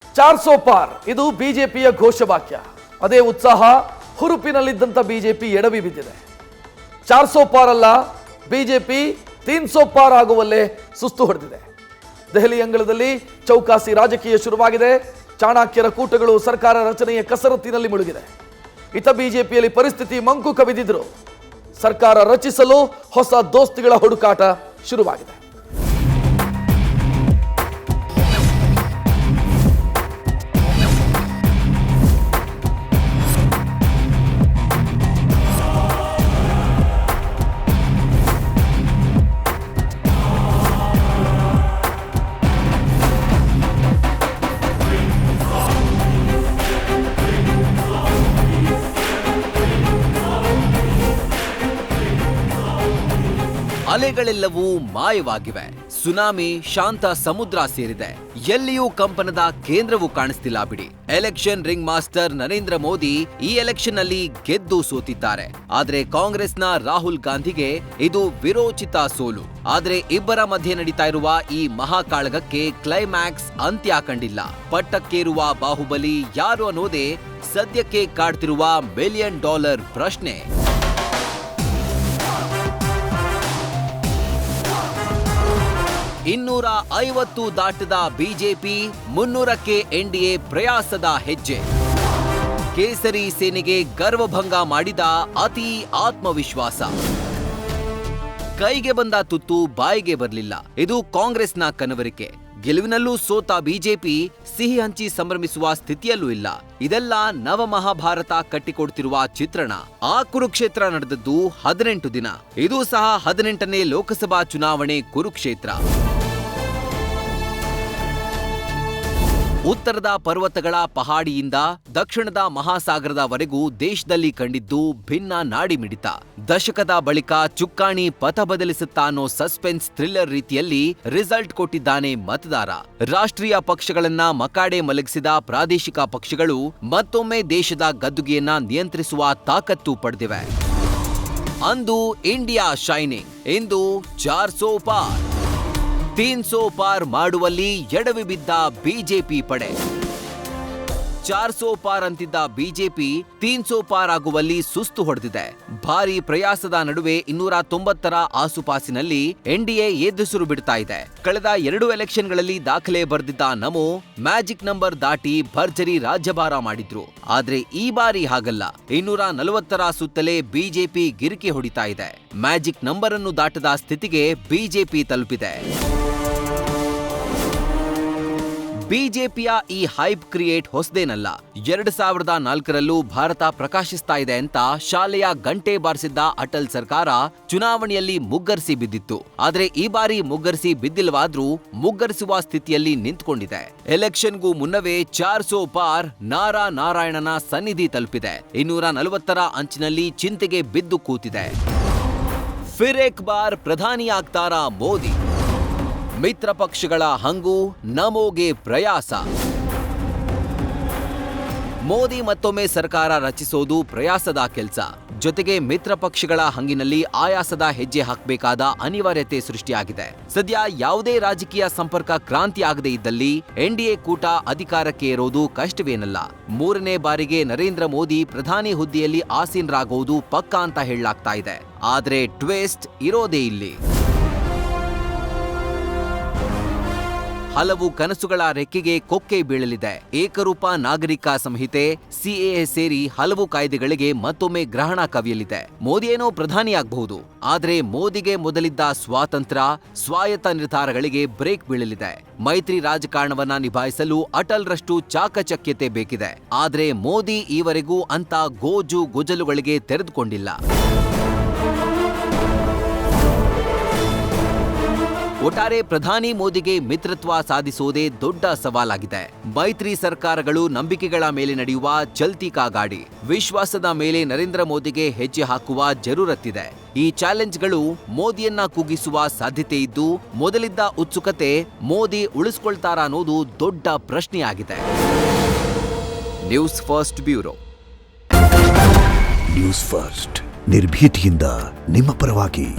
400 ಪಾರ್ ಇದು ಬಿಜೆಪಿಯ ಘೋಷವಾಕ್ಯ. ಅದೇ ಉತ್ಸಾಹ ಹುರುಪಿನಲ್ಲಿದ್ದಂತ ಬಿಜೆಪಿ ಎಡವಿ ಬಿದ್ದಿದೆ. 400 ಪಾರ್ ಅಲ್ಲ, ಬಿಜೆಪಿ 300 ಪಾರ್ ಆಗುವಲ್ಲೇ ಸುಸ್ತು ಹೊಡೆದಿದೆ. ದೆಹಲಿ ಅಂಗಳದಲ್ಲಿ ಚೌಕಾಸಿ ರಾಜಕೀಯ ಶುರುವಾಗಿದೆ. ಚಾಣಕ್ಯರ ಕೂಟಗಳು ಸರ್ಕಾರ ರಚನೆಯ ಕಸರತ್ತಿನಲ್ಲಿ ಮುಳುಗಿದೆ. ಇತ ಬಿಜೆಪಿಯಲ್ಲಿ ಪರಿಸ್ಥಿತಿ ಮಂಕು ಕವಿದಿದ್ರು. ಸರ್ಕಾರ ರಚಿಸಲು ಹೊಸ ದೋಸ್ತಿಗಳ ಹುಡುಕಾಟ ಶುರುವಾಗಿದೆ. ಅಲೆಗಳೆಲ್ಲವೂ ಮಾಯವಾಗಿವೆ. ಸುನಾಮಿ ಶಾಂತ ಸಮುದ್ರ ಸೇರಿದೆ. ಎಲ್ಲಿಯೂ ಕಂಪನದ ಕೇಂದ್ರವೂ ಕಾಣಿಸ್ತಿಲ್ಲ ಬಿಡಿ. Election ring master Narendra Modi ಈ ಎಲೆಕ್ಷನ್ ಅಲ್ಲಿ ಗೆದ್ದು ಸೋತಿದ್ದಾರೆ. ಆದ್ರೆ ಕಾಂಗ್ರೆಸ್ನ ರಾಹುಲ್ ಗಾಂಧಿಗೆ ಇದು ವಿರೋಚಿತ ಸೋಲು. ಆದ್ರೆ ಇಬ್ಬರ ಮಧ್ಯೆ ನಡೀತಾ ಇರುವ ಈ ಮಹಾಕಾಳಗಕ್ಕೆ ಕ್ಲೈಮ್ಯಾಕ್ಸ್ ಅಂತ್ಯ ಕಂಡಿಲ್ಲ. ಪಟ್ಟಕ್ಕೇರುವ ಬಾಹುಬಲಿ ಯಾರು ಅನ್ನೋದೇ ಸದ್ಯಕ್ಕೆ ಕಾಡ್ತಿರುವ $1 ಮಿಲಿಯನ್ ಪ್ರಶ್ನೆ. 250 ದಾಟದ ಬಿಜೆಪಿ, 300ಕ್ಕೆ ಎನ್ಡಿಎ ಪ್ರಯಾಸದ ಹೆಜ್ಜೆ. ಕೇಸರಿ ಸೇನೆಗೆ ಗರ್ವಭಂಗ ಮಾಡಿದ ಅತಿ ಆತ್ಮವಿಶ್ವಾಸ. ಕೈಗೆ ಬಂದ ತುತ್ತು ಬಾಯಿಗೆ ಬರಲಿಲ್ಲ. ಇದು ಕಾಂಗ್ರೆಸ್ನ ಕನವರಿಕೆ. ಗೆಲುವಿನಲ್ಲೂ ಸೋತ ಬಿಜೆಪಿ ಸಿಹಿ ಹಂಚಿ ಸಂಭ್ರಮಿಸುವ ಸ್ಥಿತಿಯಲ್ಲೂ ಇಲ್ಲ. ಇದೆಲ್ಲ ನವಮಹಾಭಾರತ ಕಟ್ಟಿಕೊಡ್ತಿರುವ ಚಿತ್ರಣ. ಆ ಕುರುಕ್ಷೇತ್ರ ನಡೆದದ್ದು 18 ದಿನ. ಇದು ಸಹ 18ನೇ ಲೋಕಸಭಾ ಚುನಾವಣೆ ಕುರುಕ್ಷೇತ್ರ. ಉತ್ತರದ ಪರ್ವತಗಳ ಪಹಾಡಿಯಿಂದ ದಕ್ಷಿಣದ ಮಹಾಸಾಗರದವರೆಗೂ ದೇಶದಲ್ಲಿ ಕಂಡಿದ್ದು ಭಿನ್ನ ನಾಡಿಮಿಡಿತ. ದಶಕದ ಬಳಿಕ ಚುಕ್ಕಾಣಿ ಪಥ ಬದಲಿಸುತ್ತಾ ಅನ್ನೋ ಸಸ್ಪೆನ್ಸ್ ಥ್ರಿಲ್ಲರ್ ರೀತಿಯಲ್ಲಿ ರಿಸಲ್ಟ್ ಕೊಟ್ಟಿದ್ದಾನೆ ಮತದಾರ. ರಾಷ್ಟ್ರೀಯ ಪಕ್ಷಗಳನ್ನ ಮಕಾಡೆ ಮಲಗಿಸಿದ ಪ್ರಾದೇಶಿಕ ಪಕ್ಷಗಳು ಮತ್ತೊಮ್ಮೆ ದೇಶದ ಗದ್ದುಗೆಯನ್ನ ನಿಯಂತ್ರಿಸುವ ತಾಕತ್ತು ಪಡೆದಿವೆ. ಅಂದು ಇಂಡಿಯಾ ಶೈನಿಂಗ್, ಇಂದು 400 ಪಾರ್. 300 ಪಾರ್ ಮಾಡುವಲ್ಲಿ ಎಡವಿ ಬಿದ್ದ ಬಿಜೆಪಿ ಪಡೆ. 400 ಪಾರ್ ಅಂತಿದ್ದ ಬಿಜೆಪಿ 300 ಪಾರ್ ಆಗುವಲ್ಲಿ ಸುಸ್ತು ಹೊಡೆದಿದೆ. ಭಾರಿ ಪ್ರಯಾಸದ ನಡುವೆ 290ರ ಆಸುಪಾಸಿನಲ್ಲಿ ಎನ್ಡಿಎ ಎದುರು ಬಿಡ್ತಾ ಇದೆ. ಕಳೆದ 2 ಎಲೆಕ್ಷನ್ಗಳಲ್ಲಿ ದಾಖಲೆ ಬರೆದಿದ್ದ ನಮೋ ಮ್ಯಾಜಿಕ್ ನಂಬರ್ ದಾಟಿ ಭರ್ಜರಿ ರಾಜ್ಯಭಾರ ಮಾಡಿದ್ರು. ಆದ್ರೆ ಈ ಬಾರಿ ಹಾಗಲ್ಲ. 240ರ ಸುತ್ತಲೇ ಬಿಜೆಪಿ ಗಿರಿಕಿ ಹೊಡಿತಾ ಇದೆ. ಮ್ಯಾಜಿಕ್ ನಂಬರ್ ಅನ್ನು ದಾಟದ ಸ್ಥಿತಿಗೆ ಬಿಜೆಪಿ ತಲುಪಿದೆ. ಬಿಜೆಪಿಯ ಈ ಹೈಪ್ ಕ್ರಿಯೇಟ್ ಹೊಸದೇನಲ್ಲ. 2004ರಲ್ಲೂ ಭಾರತ ಪ್ರಕಾಶಿಸ್ತಾ ಇದೆ ಅಂತ ಶಾಲೆಯ ಗಂಟೆ ಬಾರಿಸಿದ್ದ ಅಟಲ್ ಸರ್ಕಾರ ಚುನಾವಣೆಯಲ್ಲಿ ಮುಗ್ಗರಿಸಿ ಬಿದ್ದಿತ್ತು. ಆದ್ರೆ ಈ ಬಾರಿ ಮುಗ್ಗರಿಸಿ ಬಿದ್ದಿಲ್ವಾದ್ರೂ ಮುಗ್ಗರಿಸುವ ಸ್ಥಿತಿಯಲ್ಲಿ ನಿಂತ್ಕೊಂಡಿದೆ. ಎಲೆಕ್ಷನ್ಗೂ ಮುನ್ನವೇ 400 ಪಾರ್ ನಾರಾಯಣನ ಸನ್ನಿಧಿ ತಲುಪಿದೆ. 240ರ ಅಂಚಿನಲ್ಲಿ ಚಿಂತೆಗೆ ಬಿದ್ದು ಕೂತಿದೆ. ಫಿರ್ ಏಕ್ ಬಾರ್ ಪ್ರಧಾನಿ ಆಗ್ತಾರಾ ಮೋದಿ? ಮಿತ್ರ ಪಕ್ಷಗಳ ಹಂಗು, ನಮೋಗೆ ಪ್ರಯಾಸ. ಮೋದಿ ಮತ್ತೊಮ್ಮೆ ಸರ್ಕಾರ ರಚಿಸೋದು ಪ್ರಯಾಸದ ಕೆಲಸ. ಜೊತೆಗೆ ಮಿತ್ರ ಪಕ್ಷಗಳ ಹಂಗಿನಲ್ಲಿ ಆಯಾಸದ ಹೆಜ್ಜೆ ಹಾಕಬೇಕಾದ ಅನಿವಾರ್ಯತೆ ಸೃಷ್ಟಿಯಾಗಿದೆ. ಸದ್ಯ ಯಾವುದೇ ರಾಜಕೀಯ ಸಂಪರ್ಕ ಕ್ರಾಂತಿ ಆಗದೇ ಇದ್ದಲ್ಲಿ ಎನ್ಡಿಎ ಕೂಟ ಅಧಿಕಾರಕ್ಕೆ ಏರೋದು ಕಷ್ಟವೇನಲ್ಲ. 3ನೇ ಬಾರಿಗೆ ನರೇಂದ್ರ ಮೋದಿ ಪ್ರಧಾನಿ ಹುದ್ದೆಯಲ್ಲಿ ಆಸೀನರಾಗುವುದು ಪಕ್ಕಾ ಅಂತ ಹೇಳಲಾಗ್ತಾ ಇದೆ. ಆದ್ರೆ ಟ್ವಿಸ್ಟ್ ಇರೋದೇ ಇಲ್ಲಿ. ಹಲವು ಕನಸುಗಳ ರೆಕ್ಕೆಗೆ ಕೊಕ್ಕೆ ಬೀಳಲಿದೆ. ಏಕರೂಪ ನಾಗರಿಕ ಸಂಹಿತೆ, ಸಿಎಎ ಸೇರಿ ಹಲವು ಕಾಯ್ದೆಗಳಿಗೆ ಮತ್ತೊಮ್ಮೆ ಗ್ರಹಣ ಕವಿಯಲಿದೆ. ಮೋದಿಯೇನೋ ಪ್ರಧಾನಿಯಾಗಬಹುದು, ಆದ್ರೆ ಮೋದಿಗೆ ಮೊದಲಿದ್ದ ಸ್ವಾತಂತ್ರ್ಯ, ಸ್ವಾಯತ್ತ ನಿರ್ಧಾರಗಳಿಗೆ ಬ್ರೇಕ್ ಬೀಳಲಿದೆ. ಮೈತ್ರಿ ರಾಜಕಾರಣವನ್ನ ನಿಭಾಯಿಸಲು ಅಟಲ್ರಷ್ಟು ಚಾಕಚಕ್ಯತೆ ಬೇಕಿದೆ. ಆದ್ರೆ ಮೋದಿ ಈವರೆಗೂ ಅಂತ ಗೋಜು ಗೊಜಲುಗಳಿಗೆ ತೆರೆದುಕೊಂಡಿಲ್ಲ. ಒಟ್ಟಾರೆ ಪ್ರಧಾನಿ ಮೋದಿಗೆ ಮಿತ್ರತ್ವ ಸಾಧಿಸುವುದೇ ದೊಡ್ಡ ಸವಾಲಾಗಿದೆ. ಮೈತ್ರಿ ಸರ್ಕಾರಗಳು ನಂಬಿಕೆಗಳ ಮೇಲೆ ನಡೆಯುವ ಚಲ್ತಿ ಕಾ ಗಾಡಿ. ವಿಶ್ವಾಸದ ಮೇಲೆ ನರೇಂದ್ರ ಮೋದಿಗೆ ಹೆಜ್ಜೆ ಹಾಕುವ ಜರೂರತ್ತಿದೆ. ಈ ಚಾಲೆಂಜ್ಗಳು ಮೋದಿಯನ್ನ ಕುಗ್ಗಿಸುವ ಸಾಧ್ಯತೆ ಇದ್ದು, ಮೊದಲಿದ್ದ ಉತ್ಸುಕತೆ ಮೋದಿ ಉಳಿಸ್ಕೊಳ್ತಾರಾ ಅನ್ನೋದು ದೊಡ್ಡ ಪ್ರಶ್ನೆಯಾಗಿದೆ. News first bureau. News first ನಿರ್ಭೀತಿಯಿಂದ ನಿಮ್ಮ ಪರವಾಗಿ.